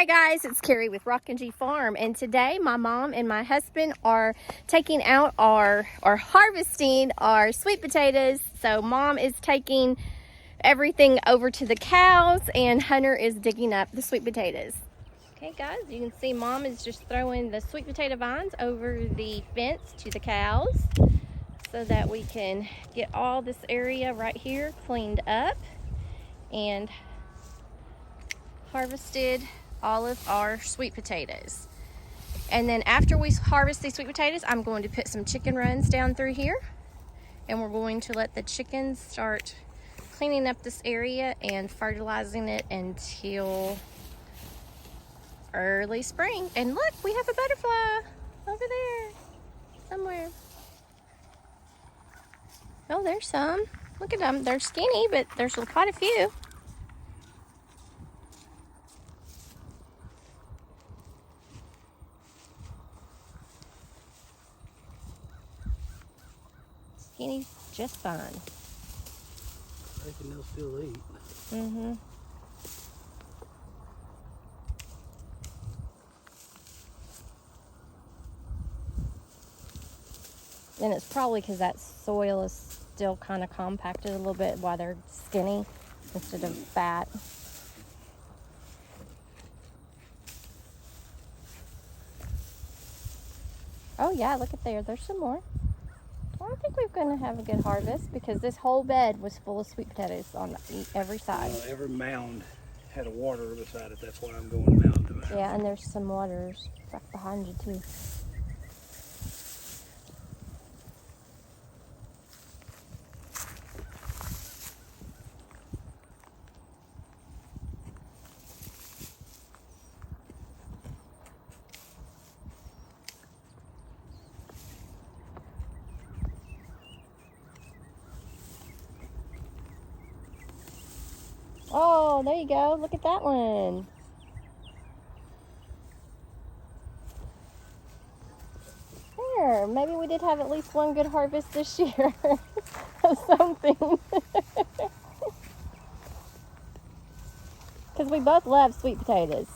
Hi guys, it's Carrie with Rockin G Farm, and today my mom and my husband are taking out harvesting our sweet potatoes. So mom is taking everything over to the cows and Hunter is digging up the sweet potatoes. Okay guys, you can see mom is just throwing the sweet potato vines over the fence to the cows so that we can get all this area right here cleaned up and harvested all of our sweet potatoes. And then after we harvest these sweet potatoes, I'm going to put some chicken runs down through here, and we're going to let the chickens start cleaning up this area and fertilizing it until early spring. And look, we have a butterfly over there somewhere. Oh, there's some. Look at them. They're skinny, but there's quite a few. Skinny just fine. I reckon they'll still eat. Mm-hmm. And it's probably because that soil is still kind of compacted a little bit while they're skinny instead of fat. Oh yeah, look at there. There's some more. Well, I think we're going to have a good harvest because this whole bed was full of sweet potatoes on every side. Every mound had a water beside it. That's why I'm going mound to mound. Yeah, and there's some waters right behind you too. Oh, there you go. Look at that one. There, maybe we did have at least one good harvest this year of something. Because we both love sweet potatoes.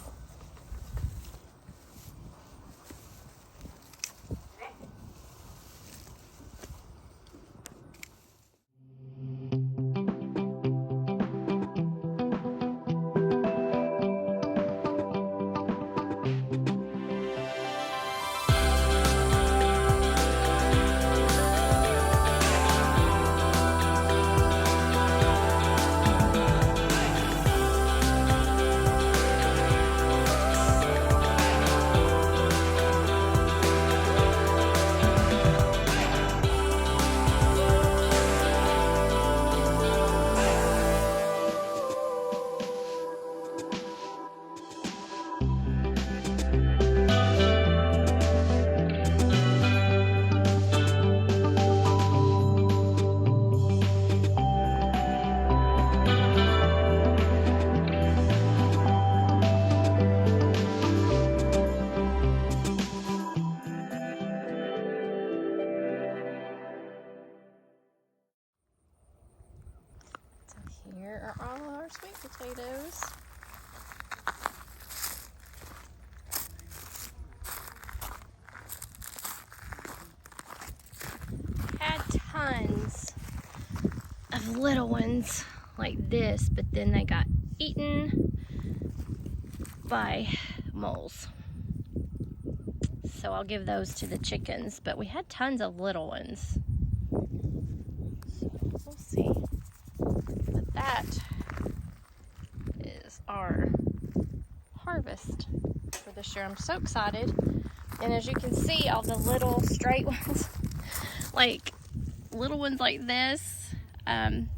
Here are all our sweet potatoes. Had tons of little ones like this, but then they got eaten by moles. So I'll give those to the chickens, but we had tons of little ones. So we'll see. But that is our harvest for this year. I'm so excited. And as you can see, all the little straight ones, like little ones like this, I'm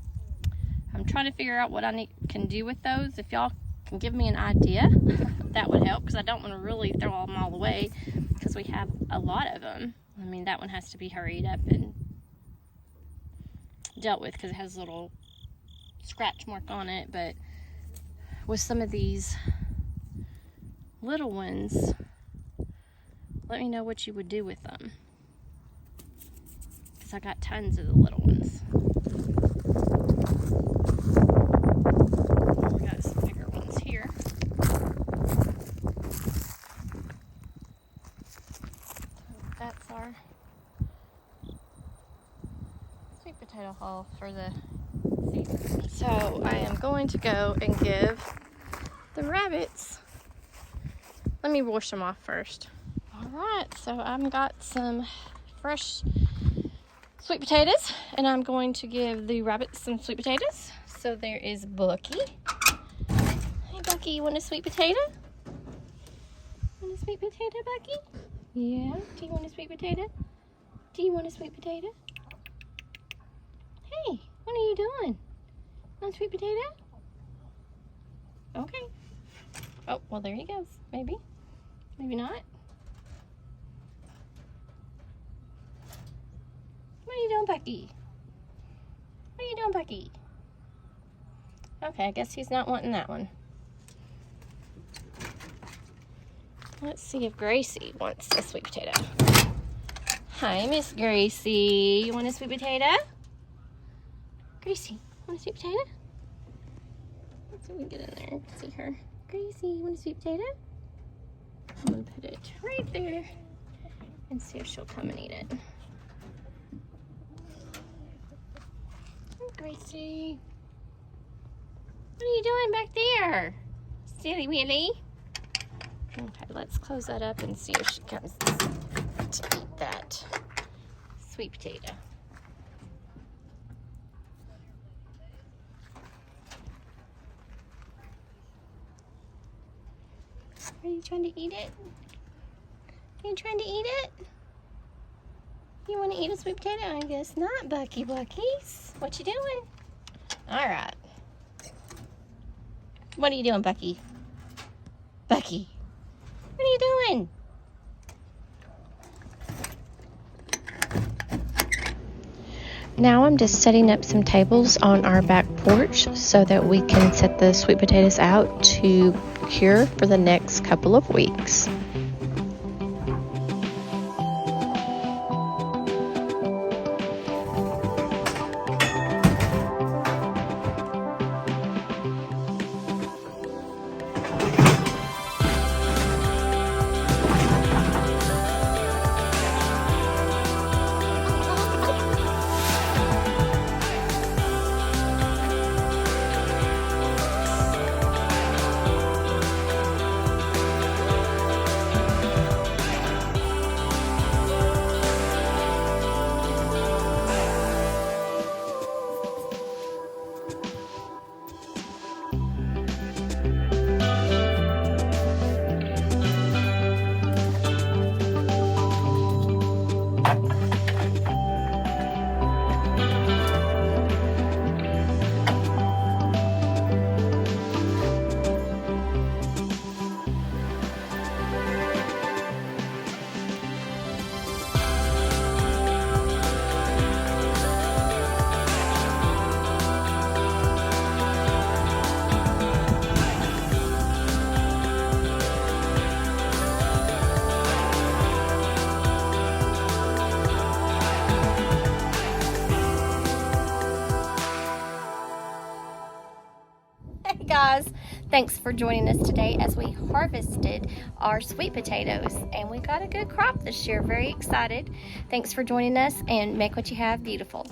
trying to figure out what I can do with those. If y'all can give me an idea, that would help, because I don't want to really throw them all away because we have a lot of them. I mean, that one has to be hurried up and dealt with because it has a little scratch mark on it. But with some of these little ones, let me know what you would do with them, because I got tons of the little ones. We got some bigger ones here. fall for the season. So I am going to go and give the rabbits, let me wash them off first. All right, so I've got some fresh sweet potatoes, and I'm going to give the rabbits some sweet potatoes. So there is Bucky. Hey Bucky, you want a sweet potato? Want a sweet potato, Bucky? Yeah, do you want a sweet potato? Do you want a sweet potato? Hey, what are you doing? Want a sweet potato? Okay. Oh, well there he goes. Maybe. Maybe not. What are you doing, Bucky? What are you doing, Bucky? Okay, I guess he's not wanting that one. Let's see if Gracie wants a sweet potato. Hi, Miss Gracie. You want a sweet potato? Gracie, want a sweet potato? Let's see if we can get in there and see her. Gracie, you want a sweet potato? I'm gonna put it right there and see if she'll come and eat it. Gracie, what are you doing back there? Silly Willy. Okay, let's close that up and see if she comes to eat that sweet potato. Are you trying to eat it? Are you trying to eat it? You want to eat a sweet potato? I guess not, Bucky Buckies. What you doing? All right. What are you doing, Bucky? Bucky, what are you doing? Now I'm just setting up some tables on our back porch so that we can set the sweet potatoes out to cure for the next couple of weeks. Guys, thanks for joining us today as we harvested our sweet potatoes, and we got a good crop this year. Very excited. Thanks for joining us, and make what you have beautiful.